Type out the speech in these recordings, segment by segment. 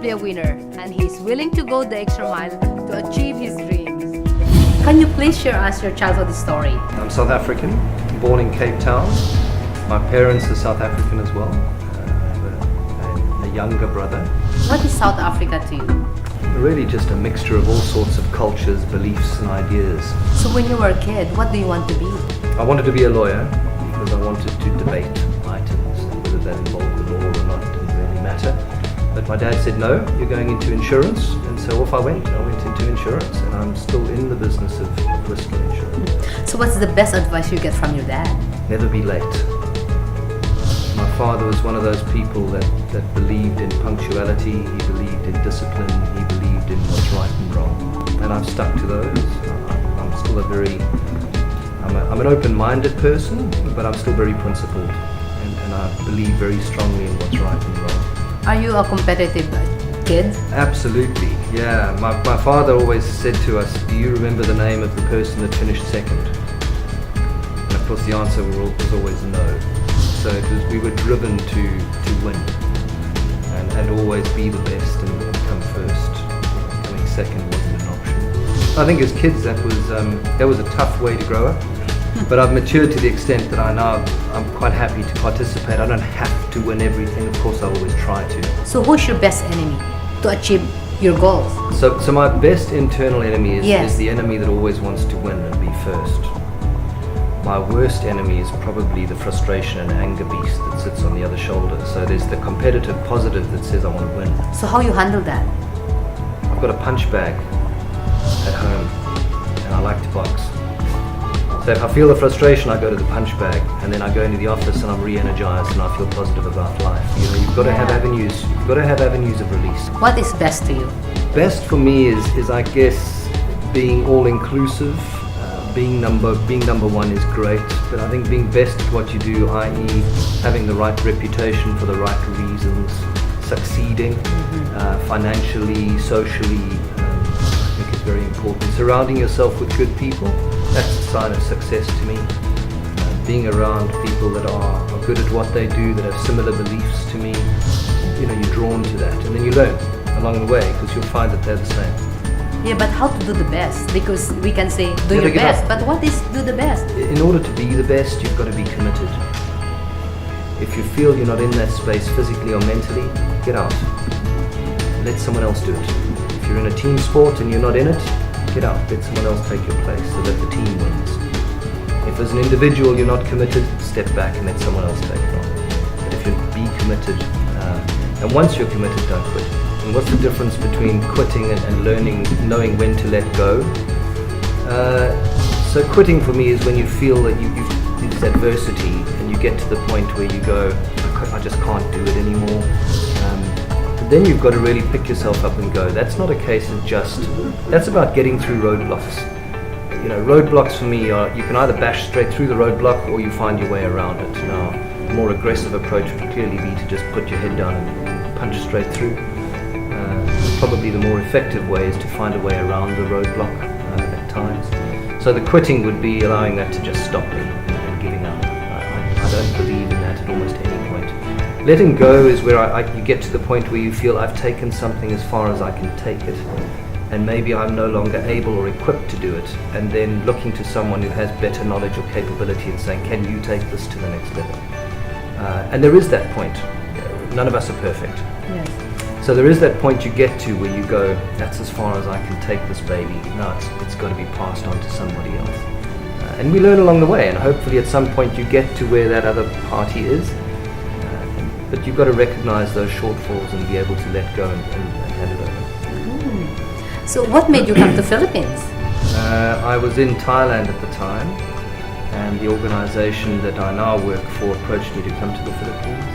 be a winner, and he's willing to go the extra mile to achieve his dreams. Can you please share us your childhood story? I'm South African, born in Cape Town. My parents are South African as well. I have a younger brother. What is South Africa to you? Really just a mixture of all sorts of cultures, beliefs and ideas. So when you were a kid, what do you want to be? I wanted to be a lawyer because I wanted to debate items, and whether that involved the law or not didn't really matter. But my dad said, no, you're going into insurance, and so off I went into insurance, and I'm still in the business of risk and insurance. So what's the best advice you get from your dad? Never be late. My father was one of those people that believed in punctuality, he believed in discipline, he believed in what's right and wrong, and I've stuck to those. I'm still I'm an open-minded person, but I'm still very principled, and I believe very strongly in what's right and wrong. Are you a competitive kid? Absolutely, yeah. My father always said to us, do you remember the name of the person that finished second? And of course the answer was always no. So we were driven to win and always be the best and come first. Coming second wasn't an option. I think as kids that was a tough way to grow up. But I've matured to the extent that I'm quite happy to participate. I don't have to win everything. Of course, I always try to. So who's your best enemy to achieve your goals? So my best internal enemy Yes. is the enemy that always wants to win and be first. My worst enemy is probably the frustration and anger beast that sits on the other shoulder. So there's the competitive positive that says I want to win. So how you handle that? I've got a punch bag at home and I like to box. So if I feel the frustration, I go to the punch bag, and then I go into the office and I'm re-energized and I feel positive about life. You know, you've got to have avenues. You've got to have avenues of release. What is best to you? Best for me is I guess being all-inclusive. Being number one is great, but I think being best at what you do, i.e. having the right reputation for the right reasons, succeeding financially, socially, I think is very important. Surrounding yourself with good people, that's a sign of success to me. Being around people that are good at what they do, that have similar beliefs to me, you know, you're drawn to that, and then you learn along the way because you'll find that they're the same. Yeah, but how to do the best? Because we can say do Never your give best, up. but what is do the best? In order to be the best, you've got to be committed. If you feel you're not in that space physically or mentally, get out. Let someone else do it. If you're in a team sport and you're not in it, get out. Let someone else take your place so that the team wins. If as an individual you're not committed, step back and let someone else take it on. But if you be committed, and once you're committed, don't quit. And what's the difference between quitting and learning, knowing when to let go? So quitting for me is when you feel that it's adversity and you get to the point where you go, I just can't do it anymore. But then you've got to really pick yourself up and go. That's not a case of that's about getting through roadblocks. You know, roadblocks for me are, you can either bash straight through the roadblock or you find your way around it. Now, a more aggressive approach would clearly be to just put your head down and punch straight through. Probably the more effective way is to find a way around the roadblock at times. So the quitting would be allowing that to just stop me and giving up. I don't believe in that at almost any point. Letting go is where you get to the point where you feel I've taken something as far as I can take it, and maybe I'm no longer able or equipped to do it, and then looking to someone who has better knowledge or capability and saying, can you take this to the next level? And there is that point. None of us are perfect. Yes. So there is that point you get to where you go, that's as far as I can take this baby. Now it's got to be passed on to somebody else. And we learn along the way, and hopefully at some point you get to where that other party is. But you've got to recognize those shortfalls and be able to let go and hand it over. So what made you come to Philippines? I was in Thailand at the time, and the organization that I now work for approached me to come to the Philippines.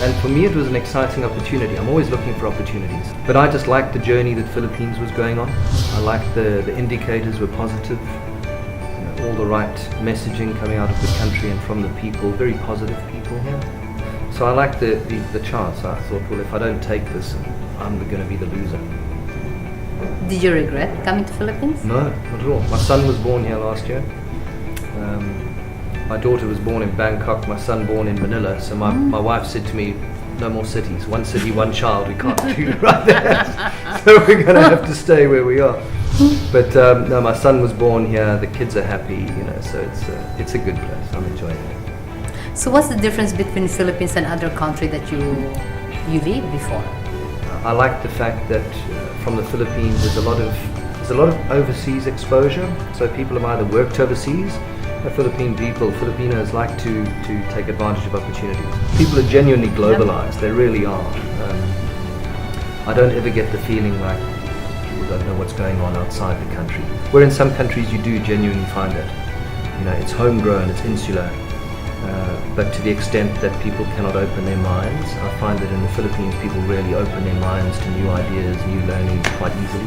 And for me it was an exciting opportunity. I'm always looking for opportunities. But I just liked the journey that Philippines was going on. I liked the indicators were positive. You know, all the right messaging coming out of the country and from the people, very positive people here. So I liked the chance. I thought, well, if I don't take this, I'm going to be the loser. Did you regret coming to Philippines? No, not at all. My son was born here last year. My daughter was born in Bangkok, my son born in Manila. So my wife said to me, no more cities. One city, one child. We can't do right there. So we're going to have to stay where we are. But no, my son was born here. The kids are happy, you know. So it's a good place. I'm enjoying it. So what's the difference between Philippines and other country that you lived before? I like the fact that from the Philippines there's a lot of overseas exposure. So people have either worked overseas. Filipinos like to take advantage of opportunities. People are genuinely globalized. They really are. I don't ever get the feeling like people don't know what's going on outside the country. Where in some countries you do genuinely find it. You know, it's homegrown, it's insular. But to the extent that people cannot open their minds, I find that in the Philippines people really open their minds to new ideas, new learning quite easily.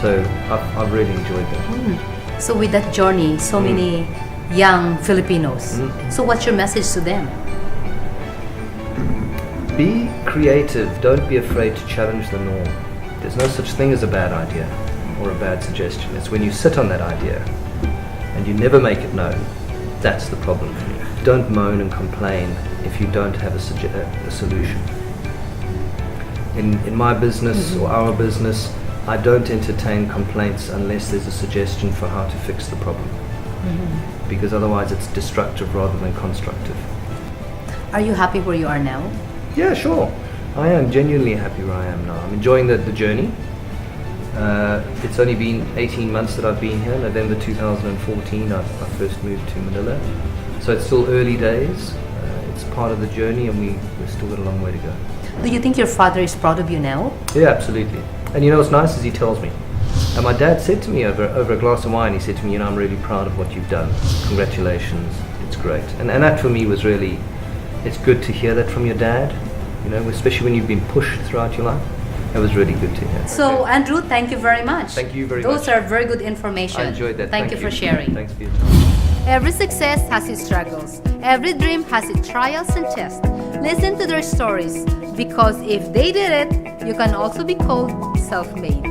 So I've really enjoyed that. So with that journey, so many young Filipinos. So what's your message to them? Be creative. Don't be afraid to challenge the norm. There's no such thing as a bad idea or a bad suggestion. It's when you sit on that idea and you never make it known. That's the problem for me. Don't moan and complain if you don't have a solution. In my business or our business, I don't entertain complaints unless there's a suggestion for how to fix the problem. Because otherwise it's destructive rather than constructive. Are you happy where you are now? Yeah, sure. I am genuinely happy where I am now. I'm enjoying the journey. It's only been 18 months that I've been here. November 2014 I first moved to Manila. So it's still early days. It's part of the journey and we've still got a long way to go. Do you think your father is proud of you now? Yeah, absolutely. And you know what's nice is he tells me. And my dad said to me over a glass of wine, he said to me, you know, I'm really proud of what you've done. Congratulations, it's great. And that for me was really, it's good to hear that from your dad, you know, especially when you've been pushed throughout your life. That was really good to hear. So Andrew, thank you very much. Thank you very much. Those are very good information. I enjoyed that. Thank you for sharing. Thanks for your time. Every success has its struggles. Every dream has its trials and tests. Listen to their stories because if they did it, you can also be called self-made.